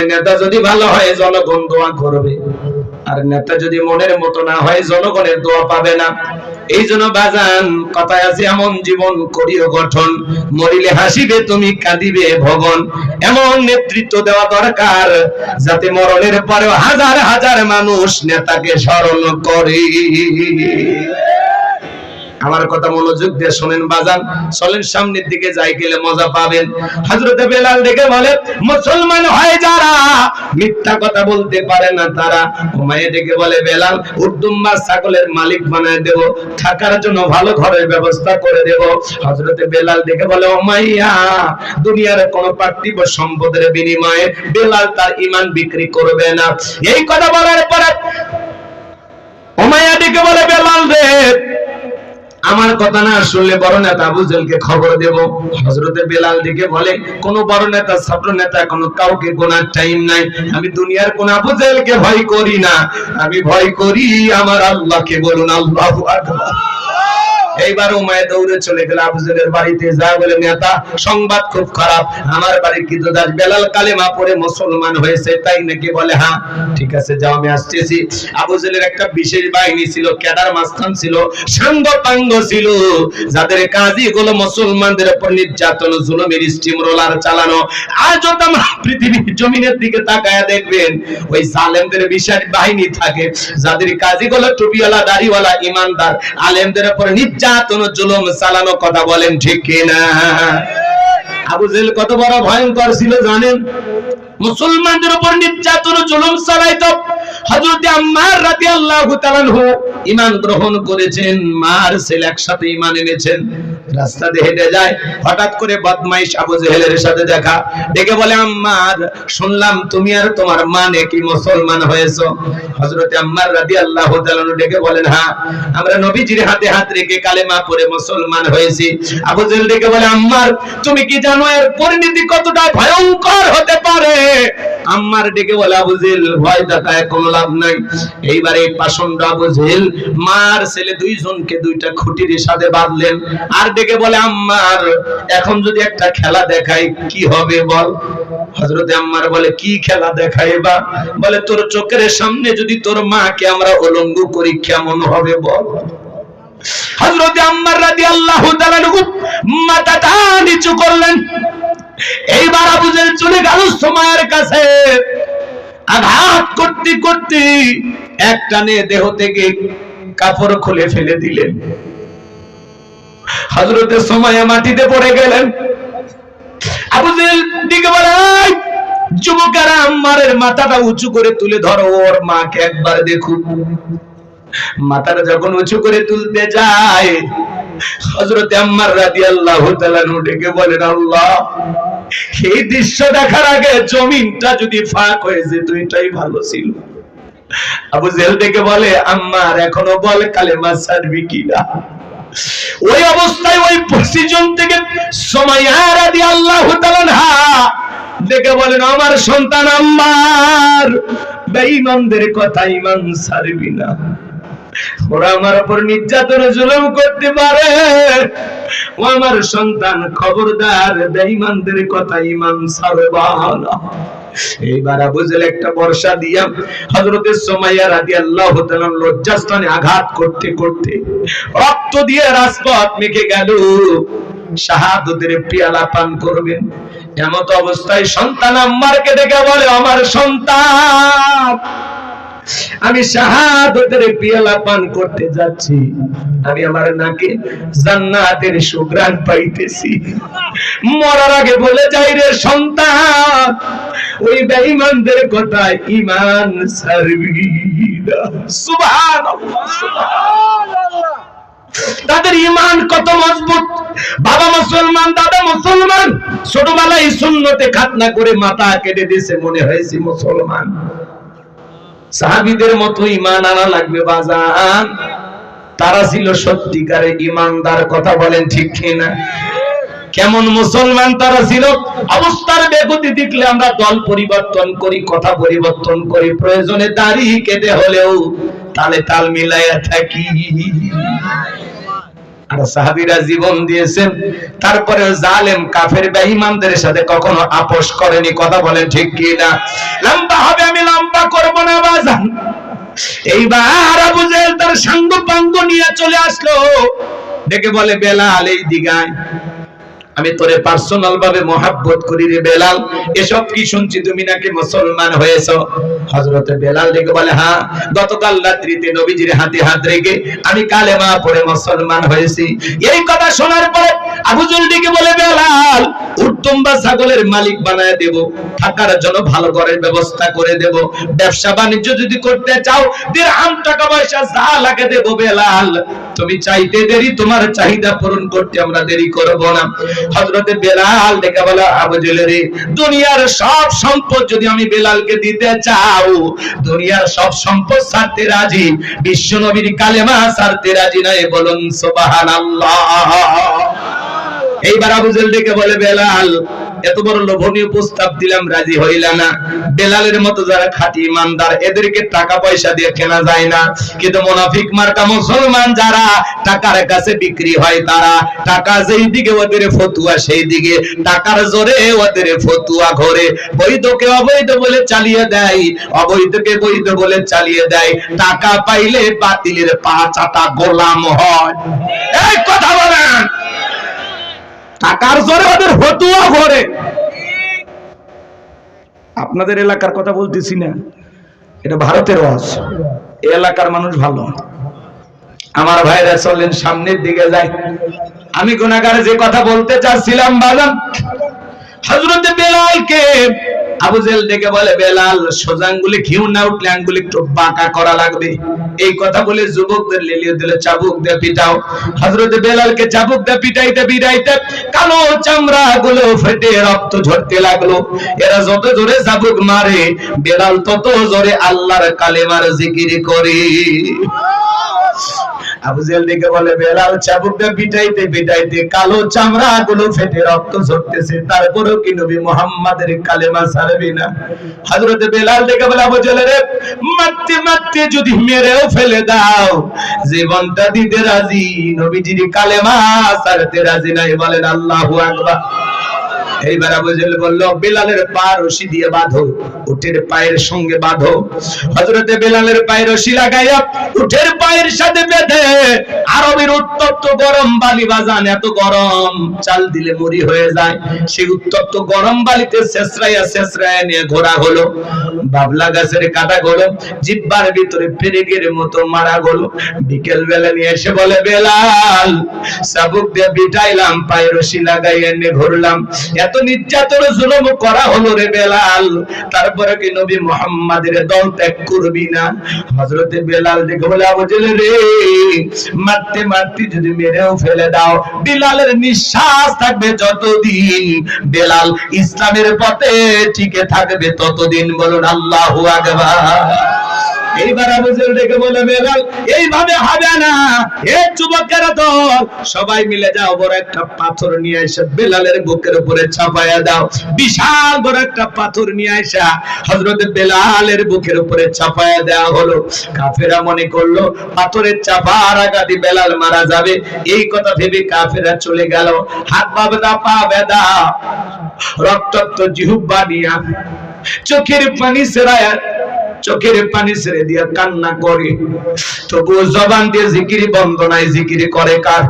নেতা যদি ভালো হয় জনগণ দোয়া করবে, আর নেতা যদি মনের মতো না হয় জনগণের দোয়া পাবে না। এই জন্য বাজান কথায় আছে, এমন জীবন করিও গঠন, মরিলে হাসিবে তুমি কাঁদিবে ভবন। এমন নেতৃত্ব দেওয়া দরকার যাতে মরণের পরেও হাজার হাজার মানুষ নেতাকে স্মরণ করে। আমার কথা মনোযোগ দিয়ে শোনেন বাজান, চলেন সামনের দিকে যাই, গেলে মজা পাবেন। হযরতে বেলাল ডেকে বলে, মুসলমান হয় যারা মিথ্যা কথা বলতে পারে না তারা। উমাইয়া ডেকে বলে, বেলাল উর্দুম্বা ছাগলের মালিক বানায় দেব, থাকার জন্য ভালো ঘরের ব্যবস্থা করে দেব। হযরতে বেলাল ডেকে বলে, উমাইয়া দুনিয়ার কোন পার্থিব সম্পদের বিনিময়ে বেলাল তার ঈমান বিক্রি করবে না। এই কথা বলার পরে উমাইয়া ডেকে বলে, বেলাল রে, আমার কথা না শুনলে বড় নেতা আবু জেহেলকে খবর দেব। হযরতে বেলাল ডেকে বলে, কোন বড় নেতা ছোট নেতা কোনো কাউকে গোনার টাইম নাই। আমি দুনিয়ার কোন আবু জেহেলকে ভয় করি না, আমি ভয় করি আমার আল্লাহকে। বলুন আল্লাহু আকবার। এইবার উমাইয়া দৌড়ে চলে গেল আবু জেহেলের বাড়িতে, যা বলে, নেতা সংবাদ খুব খারাপ, আমার বাড়ির কৃতদাস বেলাল কালেমা পড়ে মুসলমান হয়েছে। তাই নাকি? বলে হ্যাঁ। ঠিক আছে, যাও আমি আসতেছি। আবু জেহেলের একটা বিশেষ বাহিনী ছিল, ক্যাডার মাস্তান ছিল, সাঙ্গ পাঙ্গ ছিল, যাদের কাজই হলো মুসলমানদের উপর নির্যাতন জুলুমের স্টিম রোলার চালানো। আজও তোমরা পৃথিবীর জমিনের দিকে তাকায়া দেখবেন, ওই জালেমদের বিশেষ বাহিনী থাকে, যাদের কাজই হলো টুপিওয়ালা দাড়িওয়ালা ইমানদার আলেমদের উপর নির্যাতন জুলুম চালানো। কথা বলেন ঠিক কিনা? আবু জেহেল কত বড় ভয়ঙ্কর ছিল জানেন? মুসলমানদের উপর নির্যাতন জুলুম চালাইতো। হযরত আম্মার রাদিয়াল্লাহু তাআলা আনহু ঈমান গ্রহণ করেছেন, মার ছেলে একসাথে ঈমান এনেছেন। রাস্তা দিয়ে হেঁটে যায়, হঠাৎ করে বদমাইশ আবু জেহেলের সাথে দেখা। ডেকে বলে, আম্মার শুনলাম তুমি আর তোমার মা নাকি মুসলমান হয়েছো। হযরত আম্মার রাদিয়াল্লাহু তাআলা আনহু ডেকে বলেন, হ্যাঁ, আমরা নবীজির হাতে হাত রেখে কালেমা পড়ে মুসলমান হয়েছি। আবু জেহেল ডেকে বলে, আম্মার তুমি কি জানো এর পরিণতি কতটা ভয়ঙ্কর হতে পারে? আম্মার ডেকে বলে, আবু জেহেল ভয় দেখায় কোনো লাভ নাই। এইবারে পাষণ্ড আবু জেহেল মার ছেলে দুইজনকে দুইটা খুঁটির সাথে বাঁধলেন, আর ডেকে বলে, আম্মার এখন যদি একটা খেলা দেখাই কি হবে বল? হযরতে আম্মার বলে, কি খেলা দেখাইবা? বলে, তোর চোখের সামনে যদি তোর মাকে আমরা উলঙ্গ করি কেমন হবে বল? হযরতে আম্মার রাদিয়াল্লাহু তাআলা মাথাটা নিচু করলেন। এইবার আবু জেহেল চলে গেল সুমাইয়ার কাছে, আঘাত করতে করতে একটানে দেহ থেকে কাপড় খুলে ফেলে দিলেন। হযরতে সুমাইয়া মাটিতে পড়ে গেলেন। আবু জেহেল দিকে বলে, যুবকেরা আম্মারের মাথাটা উঁচু করে তুলে ধরো, ওর মাকে একবার দেখুক। মাথাটা যখন উঁচু করে তুলতে যায়, হযরতে আম্মার রাদিয়াল্লাহু তাআলা ডেকে বলেন, আল্লাহ, এই দৃশ্য দেখার আগে জমিনটা যদি ফাঁক হয়ে যেত এটাই ভালো ছিল। আবু জেহেল ডেকে বলে, আম্মার এখনো বল কালেমা ছাড়বি কিনা? ওই অবস্থায় ওই পজিশন থেকে সুমাইয়া রাদিয়াল্লাহু তাআলা ডেকে বলেন, আমার সন্তান আম্মার, বেঈমানদের কথা ঈমান ছাড়বি না, ওরা আমার উপর নির্যাতন জুলুম করতে পারে। ও আমার সন্তান, খবরদার বেঈমানদের কথা ঈমান ছাড়বা না। এইবার আবু জেহেল একটা বর্ষা দিয়া হযরতে সুমাইয়া রাদিয়াল্লাহু তাআলা লজ্জাস্থানে আঘাত করতে করতে রক্ত দিয়ে রাজপথ মেখে গেল। শাহাদাতের পেয়ালা পান করবেন, এমত অবস্থায় সন্তান আম্মারকে ডেকে বলে, আমার সন্তান, আমি শাহাদাতের পেয়ালা পান করতে যাচ্ছি, আমি আমার নাকে জান্নাতের সুঘ্রাণ পাইতেছি। মরার আগে বলে যাই রে সন্তান, ওই বেঈমানদের কথায় ঈমান ছাড়বি না। সুবহানাল্লাহ, সুবহানাল্লাহ। তাদের ঈমান কত মজবুত! বাবা মুসলমান, দাদা মুসলমান, ছোটবেলায় সুন্নতে খাতনা করে মাথা কেটে দিয়েছে, মনে হয়েছে মুসলমান। সাহাবীদের মতো ঈমান আনা লাগবে বাজান। তারা ছিল সত্যিকারের ঈমানদার। কথা বলেন ঠিক কিনা? কেমন মুসলমান তারা ছিল! অবস্থার বেগতি দেখলে আমরা দল পরিবর্তন করি, কথা পরিবর্তন করি, প্রয়োজনে দাড়ি কেটে হলেও তালে তাল মিলাইয়া থাকি। আর সাহাবীরা জীবন দিয়েছেন, তারপরে জালেম কাফের বেঈমানদের সাথে কখনো আপোষ করেনি। কথা বলেন ঠিক কি না? লম্বা হবে, আমি লম্বা করব না বাজান। এইবার আবু জেহেল তার সাঙ্গ পাঙ্গ নিয়ে চলে আসলো, ডেকে বলে বেলাল এই দিকে আয়, আমি তোরে পার্সোনাল ভাবে মহাব্বত করি রে বেলাল। এসব কি শুনছি, তুমি নাকি মুসলমান হয়েছো? হযরতে বেলাল ডেকে বলে হ্যাঁ, গতকাল রাত্রিতে নবীজির হাতে হাত রেখে আমি কালেমা পড়ে মুসলমান হয়েছি। এই কথা শোনার পরে আবু জেহেল ডেকে বলে বেলাল উত্তম বা ছাগলের মালিক বানায় দেব, থাকার জন্য ভালো ঘরের ব্যবস্থা করে দেব, ব্যবসা বাণিজ্য যদি করতে চাও দিরহাম টাকা পয়সা যা লাগে দেব। বেলাল তুমি চাইতে দেরি, তোমার চাহিদা পূরণ করতে আমরা দেরি করব না। হযরতে বেলাল ডেকে বলে আবু জেহেল রে, দুনিয়ার সব সম্পদ যদি আমি বেলালকে দিতে চাও, দুনিয়ার সব সম্পদ ছাড়তে রাজি, বিশ্ব নবীর কালেমা ছাড়তে রাজি নয়। বলুন সুবহানাল্লাহ। এইবার আবু জেহেল ডেকে বলে বেলাল এত বড় লোভনীয় প্রস্তাব দিলাম, রাজি হইলা না। বেলালের মতো যারা খাঁটি ইমানদার এদেরকে টাকা পয়সা দিয়ে কেনা যায় না, কিন্তু মুনাফিক মার্কা মুসলমান যারা টাকার কাছে বিক্রি হয়, তারা টাকা যেই দিকে ওদের ফতুয়া সেই দিকে, টাকার জোরে ওদের ফতুয়া ঘরে, বৈধকে অবৈধ বলে চালিয়ে দেয়, অবৈধকে বৈধ বলে চালিয়ে দেয়। টাকা পাইলে বাতিলের পা চাটা গোলাম হয়। এই কথা বলেন, টাকার জোরে ওদের ফতুয়া ঘরে। আপনাদের এলাকার কথা বলতেছি না, এটা ভারতের ওয়াজ। এই এলাকার মানুষ ভালো। আমার ভাইরা চলেন সামনের দিকে যাই। আমি গুনাহগার যে কথা বলতে চাচ্ছিলাম বাজান, হযরতে বেলালকে আবু জেহেল ডেকে বলে বেলাল সোজা আঙ্গুলে ঘিউ না উঠলে আঙ্গুলে একটু বাঁকা করা লাগবে। এই কথা বলে যুবকদের লেলিয়ে দিলে চাবুক দিয়ে পিটাও। হযরতে বেলালকে চাবুক দিয়ে পিটাইতে পিটাইতে কালো চামড়া গুলো ফেটে রক্ত ঝরতে লাগলো। এরা যত জোরে চাবুক মারে বেলাল তত জোরে আল্লাহর কালেমার জিকির করে। আবু জেহেল ডেকে বলে বেলাল চাবুক দিয়ে পিটাইতে পিটাইতে কালো চামড়া গুলো ফেটে রক্ত ঝরতেছে, তারপরেও কি নবী মুহাম্মাদের কালেমা ছাড়বি না? হযরতে বেলাল ডেকে বলে আবু জেহেল রে, মারতে মারতে যদি মেরেও ফেলে দাও জীবনটা দিতে রাজি, নবীজির কালেমা ছাড়তে রাজি নাই। বলেন আল্লাহু আকবার। এইবার আবু জেহেল বলল বেলালের পা রশি দিয়ে বাঁধো, উটের পায়ের সঙ্গে বাঁধো। হযরতে বেলালের পায়ে রশি লাগাইয়া উটের পায়ের সাথে বেঁধে আরবের উত্তপ্ত গরম বালি বাজান, এত গরম চাল দিলে মরি হয়ে যায়, সেই উত্তপ্ত গরম বালিতে ছেঁচড়াইয়া ছেঁচড়াইয়া নিয়ে ঘোরা হলো। বাবলা গাছের কাটা গলো জিহ্বার ভিতরে পেরেকের মতো মারা গলো। বিকেল বেলা নিয়ে এসে বলে বেলাল চাবুক দিয়ে পিটাইলাম, পায়ে রশি লাগাইয়া নিয়ে ঘুরলাম, এত নির্যাতন জুলুম করা হলো রে বেলাল, তারপরে কি নবী মুহাম্মাদের দল ত্যাগ করবি না? হযরতে বেলাল দেখে বলে আবু জেহেল রে, মারতে মারতে যদি মেরেও ফেলে দাও বেলালের নিঃশ্বাস থাকবে যতদিন, বেলাল ইসলামের পথে টিকে থাকবে ততদিন। বলুন আল্লাহু আকবার। এইবার আবু জেহেল ডেকে বলে বেলাল এইভাবে হবে না, এই যুবকেরা দল সবাই মিলে যাও, বড় একটা পাথর নিয়ে এসে বেলালের বুকের উপরে চাপায়া দাও। বিশাল বড় একটা পাথর নিয়ে আসা হযরত বেলালের বুকের উপরে চাপায়া দেওয়া হলো। কাফেররা মনে করলো পাথরের চাপার আঘাতে বেলাল মারা যাবে, এই কথা ভেবে কাফেররা চলে গেল। হাত বাঁধা, পা বাঁধা, রক্তাক্ত জিহ্বা নিয়া চোখের পানি ছেড়ায়া, চোখের পানি ছেড়ে দিয়া কান্না করে, তবুও জবান দিয়ে জিকির বন্ধ নাই। জিকির করে কার?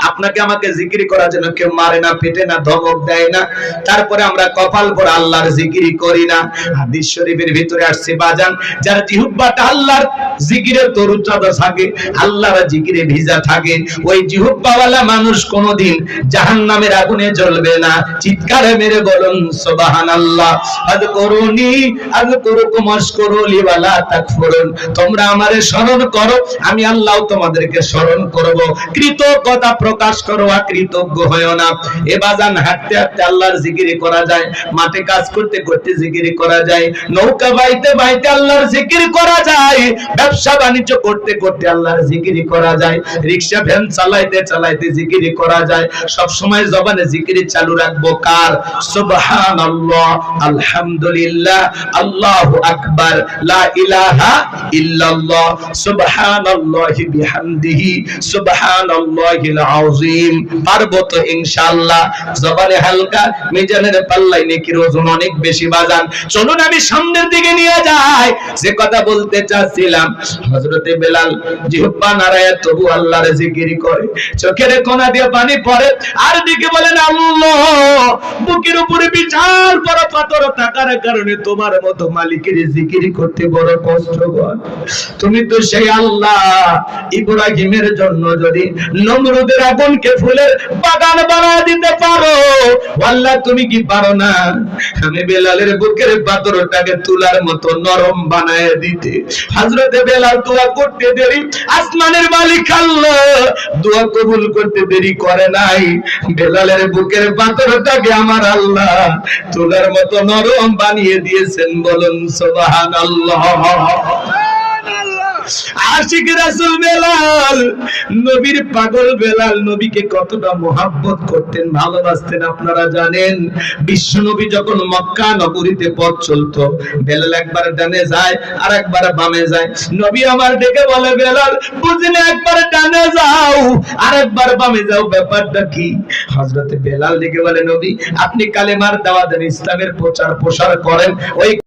আপনাকে আমাকে জিকির করার জন্য কেউ মারে না, পেটে না, ধমক দেয় না, তারপরে আমরা কপাল ভরে আল্লাহর জিকির করি না। হাদিস শরীফের ভিতরে আসছে বাজান, যার জিহ্বাটা আল্লাহর জিকিরের তরুতাজা থাকে, আল্লাহর জিকিরে ভিজা থাকে, ওই জিহ্বাওয়ালা মানুষ কোনোদিন জাহান্নামের আগুনে জ্বলবে না। চিৎকারে মেরে বলুন সুবহানাল্লাহ। আযকুরুনি আযকুরুকুম আশকুরুলি ওয়ালা তাকফুরুন, তোমরা আমারে স্মরণ করো, আমি আল্লাহ তোমাদেরকে স্মরণ করব। কৃতজ্ঞতা প্রকাশ করো, কৃতজ্ঞ হয়ো না। এ বাজান হাঁটতে হাঁটতে আল্লাহর জিকির করা যায়, মাঠে কাজ করতে করতে জিকির করা যায়, নৌকা বাইতে বাইতে আল্লাহর জিকির করা যায়, ব্যবসা বাণিজ্য করতে করতে আল্লাহর জিকির করা যায়, রিকশা ভ্যান চালাইতে চালাইতে জিকির করা যায়। সব সময় জবানে জিকির চালু রাখবো কার? সুবহানাল্লাহ, আলহামদুলিল্লাহ, আল্লাহু আকবার, লা ইলাহা ইল্লাল্লাহ, সুবহানাল্লাহি বিহামদিহি, সুবহানাল্লাহিল আযীম। পারবো তো ইনশাআল্লাহ? জবানে হালকা, মিজানের পাল্লায় নেকির ওজন অনেক বেশি বাজান। চলুন আমি সামনের দিকে নিয়ে যাই। যে কথা বলতে চাচ্ছিলাম, হযরতে বেলাল জিহ্বা নাড়ায় তবু আল্লাহর জিকির করে, চোখের কোনা দিয়ে পানি পড়ে, আর দিকে বলেন আল্লাহ, বুকের উপরে বিশাল বড় পাথর থাকার কারণে তোমার মতো মালিকের জিকির করতে বড় কষ্টকর। তুমি তো সেই আল্লাহ, ইব্রাহিমের জন্য যদি নমরুদের আগুনকে ফুলের বাগান বানিয়ে দিতে পারো, আল্লাহ তুমি কি পারো না আমি বেলালের বুকের পাথরটাকে তুলার মতো নরম বানায় দিতে? হযরতে বেলাল দোয়া করতে দেরি, আসমানের মালিক আল্লাহ দোয়া কবুল করতে দেরি করে নাই। বেলালের বুকের পাথরটাকে আমার আল্লাহ তুলার মতো নরম বানিয়ে দিয়েছেন। বলুন সুবহানাল্লাহ। আশিক রাসূল বেলাল, নবীর পাগল বেলাল, নবীকে কতটা মহব্বত করতেন, ভালোবাসতেন আপনারা জানেন। বিশ্ব নবী যখন মক্কা নগরীতে পথ চলতো, বেলাল একবার ডানে যায় আর একবার বামে যায়। নবী আমার ডেকে বলে, বেলাল বুঝলে একবার ডানে যাও আর একবার বামে যাও, ব্যাপারটা কি? হযরতে বেলাল ডেকে বলে, নবী আপনি কালেমার দাওয়াত দেন, ইসলামের প্রচার প্রসার করেন, ওই